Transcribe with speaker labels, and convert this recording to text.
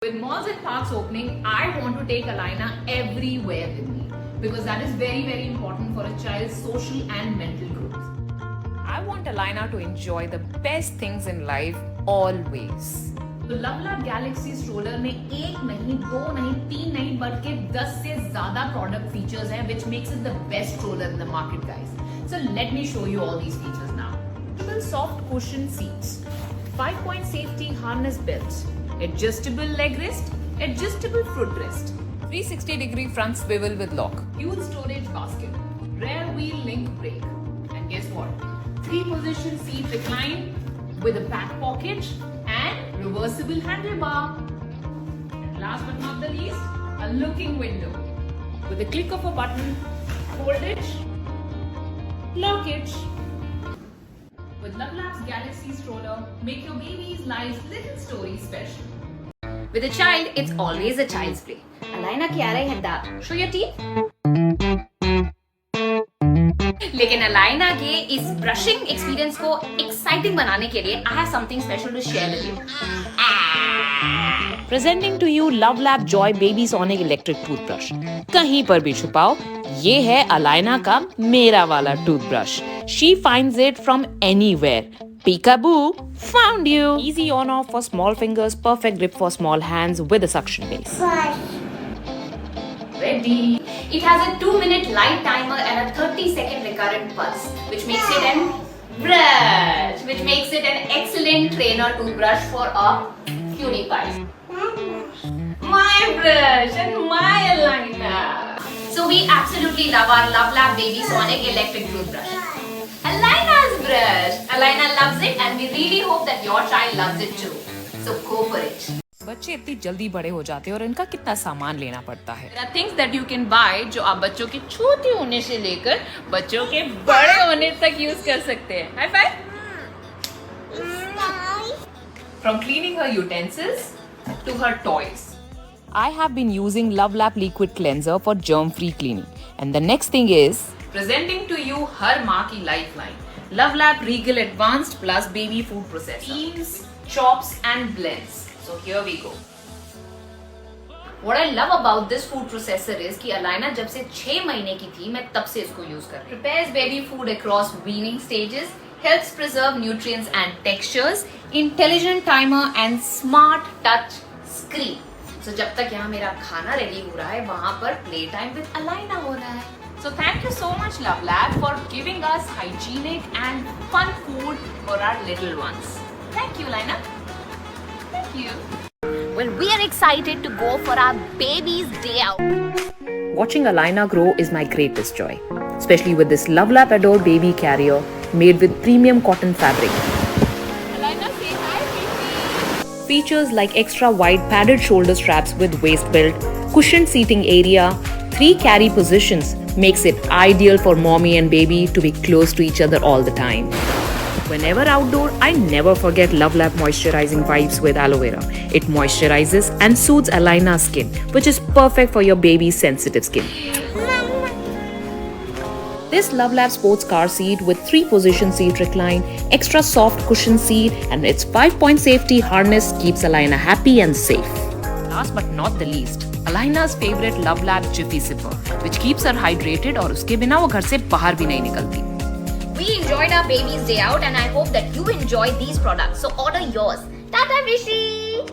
Speaker 1: With malls and parks opening, I want to take Alina everywhere with me because that is very, very important for a child's social and mental growth.
Speaker 2: I want Alina to enjoy the best things in life always.
Speaker 1: तो लवलैप Galaxy stroller में एक नहीं, दो नहीं, तीन नहीं बल्कि 10 से ज्यादा प्रोडक्ट फीचर्स हैं which makes it the best stroller in the market, guys. So let me show you all these features now. Triple soft cushion seats, 5-point safety harness belts, adjustable leg rest, adjustable footrest,
Speaker 2: 360-degree front swivel with lock.
Speaker 1: huge storage basket, rear wheel link brake, and guess what? 3-position seat recline with a back pocket and reversible handlebar. And last but not the least, a looking window. With a click of a button, hold it, lock it. With Lovelap's Galaxy stroller, make your baby's life's little story special.
Speaker 3: With a child, it's always a child's play. Alina Chiara had that. Show your teeth. लेकिन अलाइना के इस brushing experience को exciting बनाने के लिए I have something special to share with you.
Speaker 2: Presenting to you Lovelap Joy Baby Sonic Electric Toothbrush. कहीं पर भी छुपाओ, ये है अलाइना का मेरा वाला toothbrush. She finds it from anywhere. Peekaboo, found you. Easy on off for small fingers, perfect grip for small hands with a suction base.
Speaker 3: Ready. It has a 2-minute light timer and a 30-second recurrent pulse, which makes it an brush, which makes it an excellent trainer toothbrush for a cutie pie.
Speaker 1: My brush and my Alina.
Speaker 3: So we absolutely love our Lovelap Baby Sonic electric toothbrush. Alina's brush. Alina loves it and we really hope that your child loves it too. So go for it.
Speaker 2: बच्चे इतनी जल्दी बड़े हो जाते हैं और इनका कितना सामान लेना पड़ता है.
Speaker 1: There are things that you can buy जो आप बच्चों के छोटे होने से लेकर बच्चों के बड़े होने तक यूज कर सकते हैं. High five. From cleaning her utensils to her toys.
Speaker 2: I have been using Lovelap liquid cleanser for germ-free cleaning. And the next thing is
Speaker 1: Presenting to you her माँ की lifeline. Lovelap Regal Advanced Plus Baby Food Processor. Steams, chops and blends. So here we go.
Speaker 3: What I love about this food processor is कि अलाइना जब से 6 महीने की थी मैं तब से इसको यूज कर रही हूँ. Prepares baby food across weaning stages, helps preserve nutrients and textures, intelligent timer and smart touch screen. So जब तक यहाँ मेरा खाना रेडी हो रहा है वहाँ पर play time with अलाइना हो रहा है.
Speaker 1: So thank you so much Lovelap for giving us hygienic and fun food for our little ones. Thank you Lina. Thank you.
Speaker 3: Well, we are excited to go for our baby's day out.
Speaker 2: watching Alina grow is my greatest joy, especially with this Lovelap Adore baby carrier made with premium cotton fabric.
Speaker 1: Alina, say hi, baby.
Speaker 2: Features like extra wide padded shoulder straps with waist belt, cushioned seating area, 3 carry positions makes it ideal for mommy and baby to be close to each other all the time. Whenever outdoor, I never forget Lovelap moisturizing wipes with aloe vera. It moisturizes and soothes Alina's skin, which is perfect for your baby's sensitive skin. This Lovelap sports car seat with 3-position seat recline, extra soft cushion seat, and its 5-point safety harness keeps Alina happy and safe. Last but not the least, Alina's favorite Lovelap Jiffy Zipper, which keeps her hydrated और उसके बिना वो घर से बाहर भी नहीं निकलती.
Speaker 3: We enjoyed our baby's day out and I hope that you enjoy these products. So order yours. Tata Rishi!